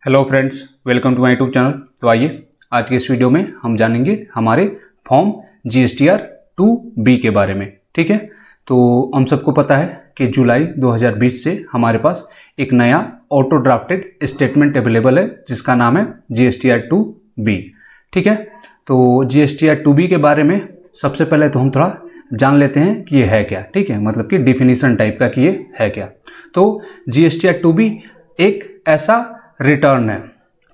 Hello friends, welcome to my YouTube channel. तो आइए आज के इस वीडियो में हम जानेंगे हमारे फॉर्म GSTR 2B के बारे में। ठीक है, तो हम सबको पता है कि जुलाई 2020 से हमारे पास एक नया ऑटो ड्राफ्टेड स्टेटमेंट अवेलेबल है जिसका नाम है GSTR 2B। ठीक है, तो GSTR 2B के बारे में सबसे पहले तो हम थोड़ा जान लेते हैं कि ये है क्या। ठीक है, मतलब कि डिफिनीशन टाइप का कि ये है क्या। तो GSTR 2B एक ऐसा रिटर्न है।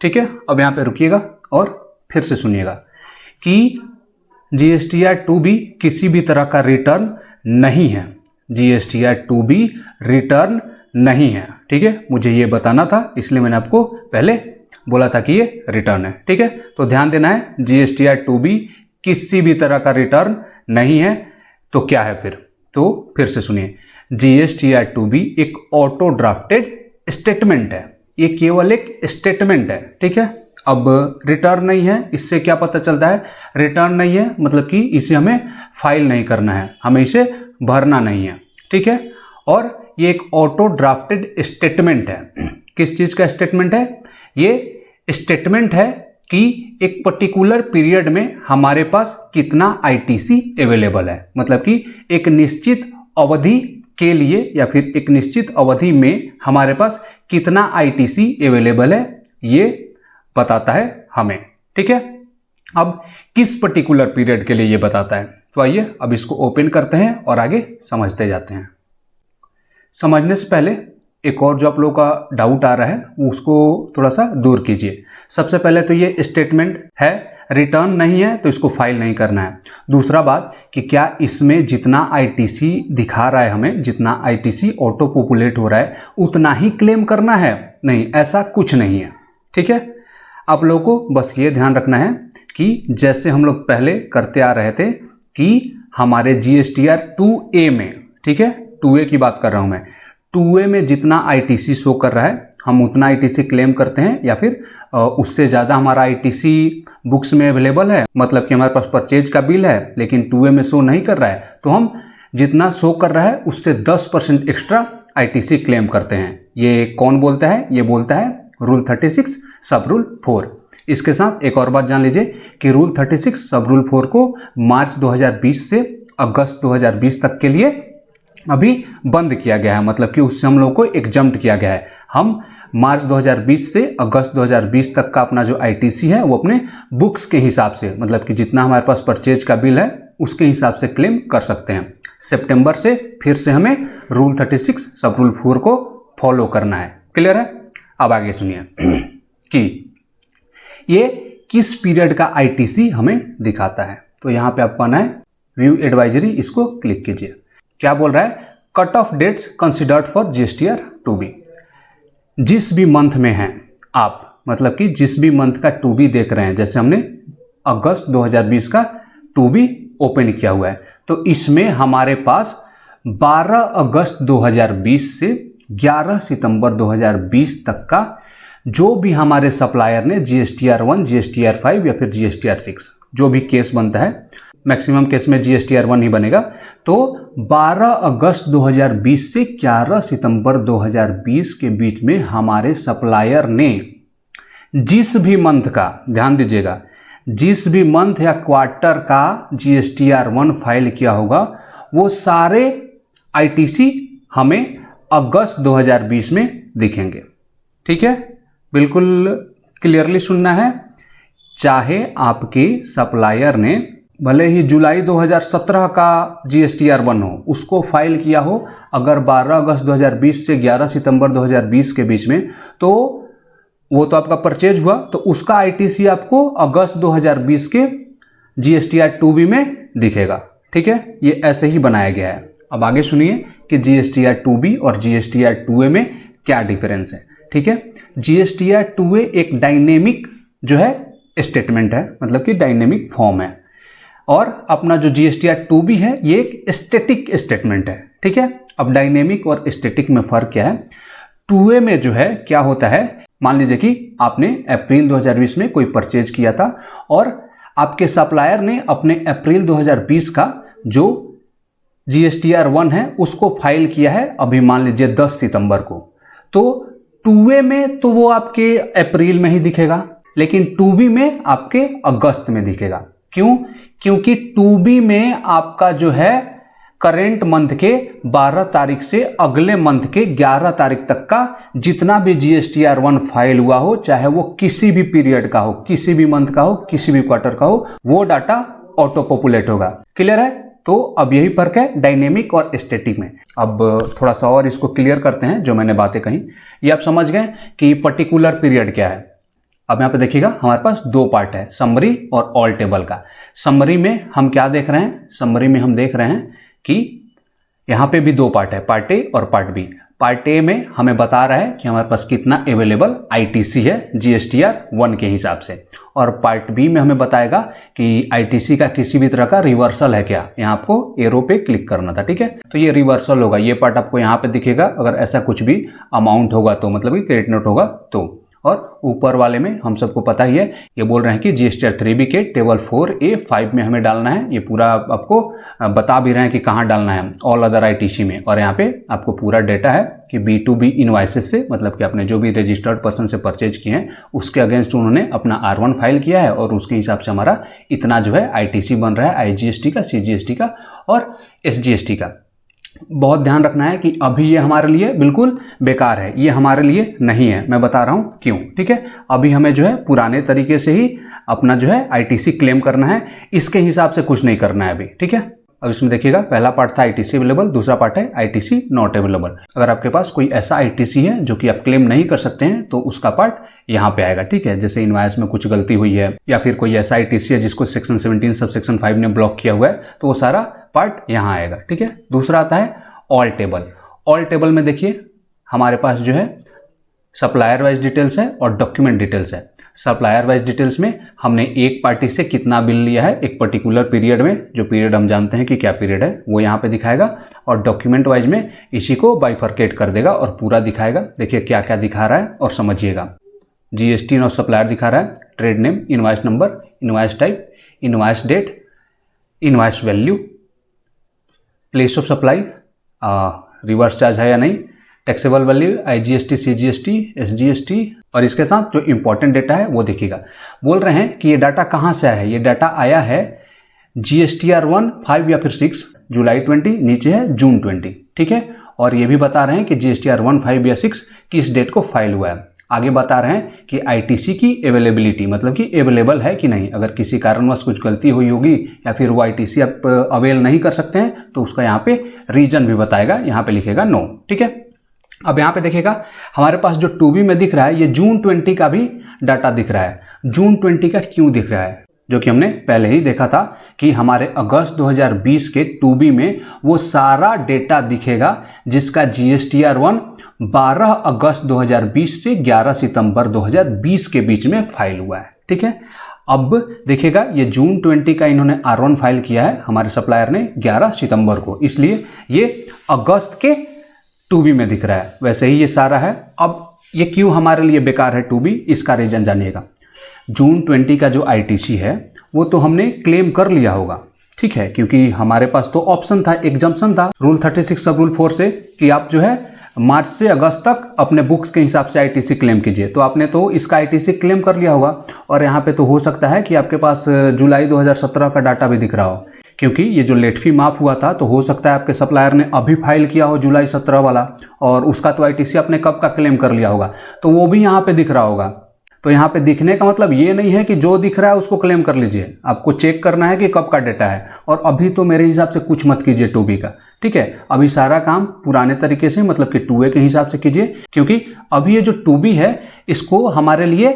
ठीक है, अब यहाँ पे रुकिएगा और फिर से सुनिएगा कि GSTR 2B किसी भी तरह का रिटर्न नहीं है। GSTR 2B रिटर्न नहीं है। ठीक है, मुझे ये बताना था, इसलिए मैंने आपको पहले बोला था कि ये रिटर्न है। ठीक है, तो ध्यान देना है, GSTR 2B किसी भी तरह का रिटर्न नहीं है। तो क्या है फिर? तो फिर से सुनिए, GSTR 2B एक ऑटो ड्राफ्टेड स्टेटमेंट है। ये केवल एक स्टेटमेंट है। ठीक है, अब रिटर्न नहीं है, इससे क्या पता चलता है? रिटर्न नहीं है मतलब कि इसे हमें फाइल नहीं करना है, हमें इसे भरना नहीं है। ठीक है, और ये एक ऑटो ड्राफ्टेड स्टेटमेंट है। किस चीज का स्टेटमेंट है? ये स्टेटमेंट है कि एक पर्टिकुलर पीरियड में हमारे पास कितना ITC अवेलेबल है, मतलब कि एक निश्चित अवधि के लिए या फिर एक निश्चित अवधि में हमारे पास कितना ITC अवेलेबल है, ये बताता है हमें। ठीक है, अब किस पर्टिकुलर पीरियड के लिए ये बताता है, तो आइए अब इसको ओपन करते हैं और आगे समझते जाते हैं। समझने से पहले एक और जो आप लोगों का डाउट आ रहा है उसको थोड़ा सा दूर कीजिए। सबसे पहले तो ये स्टेटमेंट है, रिटर्न नहीं है, तो इसको फाइल नहीं करना है। दूसरा बात कि क्या इसमें जितना ITC दिखा रहा है, हमें जितना ITC ऑटो पॉपुलेट हो रहा है उतना ही क्लेम करना है? नहीं, ऐसा कुछ नहीं है। ठीक है, आप लोगों को बस ये ध्यान रखना है कि जैसे हम लोग पहले करते आ रहे थे कि हमारे GSTR 2A में, ठीक है 2A की बात कर रहा हूं मैं, 2A में जितना ITC शो कर रहा है हम उतना ITC क्लेम करते हैं, या फिर उससे ज़्यादा हमारा ITC बुक्स में अवेलेबल है, मतलब कि हमारे पास परचेज का बिल है लेकिन 2A में शो नहीं कर रहा है, तो हम जितना शो कर रहा है उससे 10% एक्स्ट्रा ITC क्लेम करते हैं। ये कौन बोलता है? ये बोलता है रूल 36 सब रूल 4। इसके साथ एक और बात जान लीजिए कि रूल 36 सब रूल 4 को मार्च 2020 से अगस्त 2020 तक के लिए अभी बंद किया गया है, मतलब कि उससे हम लोगों को एग्जम्प्ट किया गया है। हम मार्च 2020 से अगस्त 2020 तक का अपना जो ITC है वो अपने बुक्स के हिसाब से, मतलब कि जितना हमारे पास परचेज का बिल है उसके हिसाब से क्लेम कर सकते हैं। सितंबर से फिर से हमें रूल 36 सब रूल 4 को फॉलो करना है। क्लियर है? अब आगे सुनिए कि ये किस पीरियड का ITC हमें दिखाता है। तो यहाँ पे आपको आना है व्यू एडवाइजरी, इसको क्लिक कीजिए। क्या बोल रहा है? Cut off dates considered for GSTR 2B। जिस भी मंथ में हैं आप, मतलब कि जिस भी मंथ का 2B देख रहे हैं, जैसे हमने अगस्त 2020 का 2B ओपन किया हुआ है, तो इसमें हमारे पास 12 अगस्त 2020 से 11 सितंबर 2020 तक का जो भी हमारे सप्लायर ने GSTR 1, GSTR 5 या फिर GSTR 6 जो भी केस बनता है, मैक्सिमम केस में GSTR 1 ही बनेगा, तो 12 अगस्त 2020 से 11 सितंबर 2020 के बीच में हमारे सप्लायर ने जिस भी मंथ का, ध्यान दीजिएगा, जिस भी मंथ या क्वार्टर का GSTR 1 फाइल किया होगा वो सारे ITC हमें अगस्त 2020 में दिखेंगे। ठीक है, बिल्कुल क्लियरली सुनना है। चाहे आपके सप्लायर ने भले ही जुलाई 2017 का GSTR 1 हो, उसको फाइल किया हो, अगर 12 अगस्त 2020 से 11 सितंबर 2020 के बीच में, तो वो तो आपका परचेज हुआ, तो उसका ITC आपको अगस्त 2020 के GSTR 2B में दिखेगा। ठीक है, ये ऐसे ही बनाया गया है। अब आगे सुनिए कि GSTR 2B और GSTR 2A में क्या डिफरेंस है। ठीक है, GSTR 2A एक डायनेमिक जो है स्टेटमेंट है, मतलब कि डायनेमिक फॉर्म है, और अपना जो GSTR 2B है ये एक स्टैटिक स्टेटमेंट है। ठीक है, अब डायनेमिक और स्टैटिक में फर्क क्या है? 2A में जो है क्या होता है, मान लीजिए कि आपने अप्रैल 2020 में कोई परचेज किया था और आपके सप्लायर ने अपने अप्रैल 2020 का जो GSTR 1 है उसको फाइल किया है अभी मान लीजिए 10 सितंबर को, तो 2A में तो वो आपके अप्रैल में ही दिखेगा, लेकिन 2B में आपके अगस्त में दिखेगा। क्यों? क्योंकि 2B में आपका जो है करेंट मंथ के 12 तारीख से अगले मंथ के 11 तारीख तक का जितना भी GSTR1 फाइल हुआ हो, चाहे वो किसी भी पीरियड का हो, किसी भी मंथ का हो, किसी भी क्वार्टर का हो, वो डाटा ऑटो पॉपुलेट होगा। क्लियर है? तो अब यही फर्क है डायनेमिक और स्टैटिक में। अब थोड़ा सा और इसको क्लियर करते हैं, जो मैंने बातें कही ये आप समझ गए कि पर्टिकुलर पीरियड क्या है। अब यहाँ पे देखिएगा हमारे पास दो पार्ट है, समरी और ऑल टेबल का। समरी में हम क्या देख रहे हैं? समरी में हम देख रहे हैं कि यहाँ पे भी दो पार्ट है, पार्ट ए और पार्ट बी। पार्ट ए में हमें बता रहा है कि हमारे पास कितना अवेलेबल ITC है GSTR1 के हिसाब से, और पार्ट बी में हमें बताएगा कि ITC का किसी भी तरह का रिवर्सल है क्या। यहाँ आपको एरो पे क्लिक करना था, ठीक है। तो ये रिवर्सल होगा, ये पार्ट आपको यहाँ पे दिखेगा। अगर ऐसा कुछ भी अमाउंट होगा तो मतलब कि क्रेडिट नोट होगा तो। और ऊपर वाले में हम सबको पता ही है, ये बोल रहे हैं कि GSTR3B के टेबल 4A5 में हमें डालना है। ये पूरा आपको बता भी रहे हैं कि कहाँ डालना है, ऑल अदर ITC में। और यहाँ पे आपको पूरा डेटा है कि B2B इनवॉइसेस से, मतलब कि आपने जो भी रजिस्टर्ड पर्सन से परचेज किए हैं उसके अगेंस्ट उन्होंने अपना R1 फाइल किया है, और उसके हिसाब से हमारा इतना जो है ITC बन रहा है, IGST का, CGST का और SGST का। बहुत ध्यान रखना है कि अभी ये हमारे लिए बिल्कुल बेकार है, ये हमारे लिए नहीं है। मैं बता रहा हूँ क्यों, ठीक है। अभी हमें जो है पुराने तरीके से ही अपना जो है ITC क्लेम करना है, इसके हिसाब से कुछ नहीं करना है अभी, ठीक है। अब इसमें देखिएगा पहला पार्ट था ITC अवेलेबल, दूसरा पार्ट है ITC नॉट अवेलेबल। अगर आपके पास कोई ऐसा ITC है जो कि आप क्लेम नहीं कर सकते हैं तो उसका पार्ट यहाँ पे आएगा, ठीक है। जैसे इनवॉइस में कुछ गलती हुई है, या फिर कोई ऐसा ITC है जिसको सेक्शन 17 सब सेक्शन 5 ने ब्लॉक किया हुआ है, तो वो सारा पार्ट यहाँ आएगा, ठीक है। दूसरा आता है ऑल टेबल। ऑल टेबल में देखिए हमारे पास जो है सप्लायर वाइज डिटेल्स है और डॉक्यूमेंट डिटेल्स है। सप्लायर वाइज डिटेल्स में हमने एक पार्टी से कितना बिल लिया है एक पर्टिकुलर पीरियड में, जो पीरियड हम जानते हैं कि क्या पीरियड है, वो यहाँ पे दिखाएगा। और डॉक्यूमेंट वाइज में इसी को बाइफरकेट कर देगा और पूरा दिखाएगा। देखिए क्या क्या दिखा रहा है और समझिएगा। GST ऑफ सप्लायर दिखा रहा है, trade name, invoice number, invoice type, invoice date, invoice value, place of supply, reverse charge है या नहीं, taxable value, IGST, CGST, SGST, और इसके साथ जो इंपॉर्टेंट डेटा है वो देखिएगा। बोल रहे हैं कि ये डाटा कहाँ से आया है? ये डाटा आया है GSTR1 5 या फिर 6 जुलाई 20, नीचे है जून 20, ठीक है। और ये भी बता रहे हैं कि GSTR1 5 या 6 किस डेट को फाइल हुआ है। आगे बता रहे हैं कि ITC की अवेलेबिलिटी, मतलब कि अवेलेबल है कि नहीं। अगर किसी कारणवश कुछ गलती हुई होगी या फिर वो ITC आप अवेल नहीं कर सकते हैं तो उसका यहाँ पे रीजन भी बताएगा, यहाँ पे लिखेगा नो, ठीक है। अब यहाँ पे देखिएगा हमारे पास जो 2B में दिख रहा है, ये जून 20 का भी डाटा दिख रहा है। जून 20 का क्यों दिख रहा है? जो कि हमने पहले ही देखा था कि हमारे अगस्त 2020 के 2B में वो सारा डेटा दिखेगा जिसका GSTR1 12 अगस्त 2020 से 11 सितंबर 2020 के बीच में फाइल हुआ है, ठीक है। अब देखिएगा ये जून 20 का इन्होंने R1 फाइल किया है हमारे सप्लायर ने 11 सितंबर को, इसलिए ये अगस्त के 2B में दिख रहा है। वैसे ही ये सारा है। अब ये क्यों हमारे लिए बेकार है 2B, इसका रीजन जानिएगा। जून 20 का जो ITC है वो तो हमने क्लेम कर लिया होगा, ठीक है, क्योंकि हमारे पास तो ऑप्शन था, एग्जम्पशन था रूल 36 सब रूल 4 से कि आप जो है मार्च से अगस्त तक अपने बुक्स के हिसाब से ITC क्लेम कीजिए। तो आपने तो इसका ITC क्लेम कर लिया होगा। और यहाँ पे तो हो सकता है कि आपके पास जुलाई 2017 का डाटा भी दिख रहा हो, क्योंकि ये जो लेट फी माफ हुआ था तो हो सकता है आपके सप्लायर ने अभी फाइल किया हो जुलाई 17 वाला, और उसका तो ITC आपने कब का क्लेम कर लिया होगा, तो वो भी यहाँ पे दिख रहा होगा। तो यहाँ पे दिखने का मतलब ये नहीं है कि जो दिख रहा है उसको क्लेम कर लीजिए, आपको चेक करना है कि कब का डेटा है। और अभी तो मेरे हिसाब से कुछ मत कीजिए 2B का, ठीक है। अभी सारा काम पुराने तरीके से, मतलब कि 2A के हिसाब से कीजिए, क्योंकि अभी ये जो 2B है इसको हमारे लिए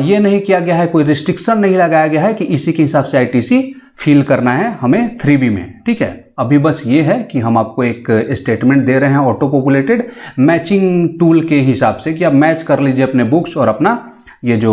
ये नहीं किया गया है, कोई रिस्ट्रिक्शन नहीं लगाया गया है कि इसी के हिसाब से ITC फिल करना है हमें 3B में, ठीक है। अभी बस ये है कि हम आपको एक स्टेटमेंट दे रहे हैं ऑटो पॉपुलेटेड मैचिंग टूल के हिसाब से कि आप मैच कर लीजिए अपने बुक्स और अपना ये जो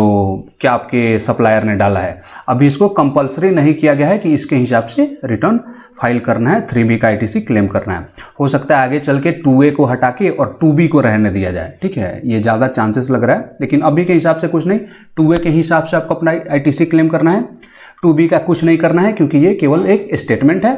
क्या आपके सप्लायर ने डाला है। अभी इसको कंपलसरी नहीं किया गया है कि इसके हिसाब से रिटर्न फाइल करना है, 3B का ITC क्लेम करना है। हो सकता है आगे चल के 2A को हटा के और 2B को रहने दिया जाए, ठीक है, ये ज़्यादा चांसेस लग रहा है। लेकिन अभी के हिसाब से कुछ नहीं, 2A के हिसाब से आपको अपना ITC क्लेम करना है, 2B का कुछ नहीं करना है, क्योंकि ये केवल एक स्टेटमेंट है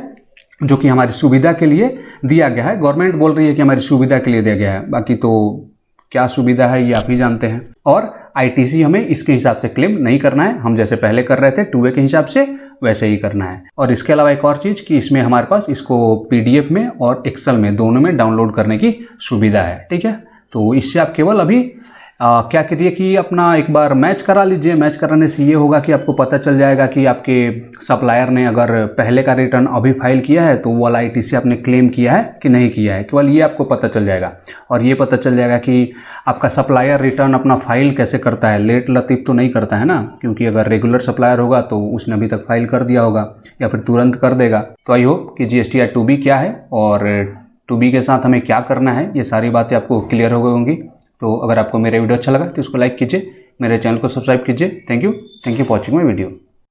जो कि हमारी सुविधा के लिए दिया गया है। गवर्नमेंट बोल रही है कि हमारी सुविधा के लिए दिया गया है, बाकी तो क्या सुविधा है ये आप ही जानते हैं। और ITC हमें इसके हिसाब से क्लेम नहीं करना है, हम जैसे पहले कर रहे थे 2A के हिसाब से वैसे ही करना है। और इसके अलावा एक और चीज़ कि इसमें हमारे पास इसको PDF में और एक्सेल में दोनों में डाउनलोड करने की सुविधा है, ठीक है। तो इससे आप केवल अभी क्या करिए कि अपना एक बार मैच करा लीजिए। मैच कराने से ये होगा कि आपको पता चल जाएगा कि आपके सप्लायर ने अगर पहले का रिटर्न अभी फाइल किया है तो वो वाला ITC आपने क्लेम किया है कि नहीं किया है, केवल ये आपको पता चल जाएगा। और ये पता चल जाएगा कि आपका सप्लायर रिटर्न अपना फाइल कैसे करता है, लेट लतीफ़ तो नहीं करता है ना, क्योंकि अगर रेगुलर सप्लायर होगा तो उसने अभी तक फाइल कर दिया होगा या फिर तुरंत कर देगा। तो आई होप कि GSTR 2B क्या है और 2B के साथ हमें क्या करना है ये सारी बातें आपको क्लियर हो गई होंगी। तो अगर आपको मेरा वीडियो अच्छा लगा तो इसको लाइक कीजिए, मेरे चैनल को सब्सक्राइब कीजिए। Thank you for watching my video.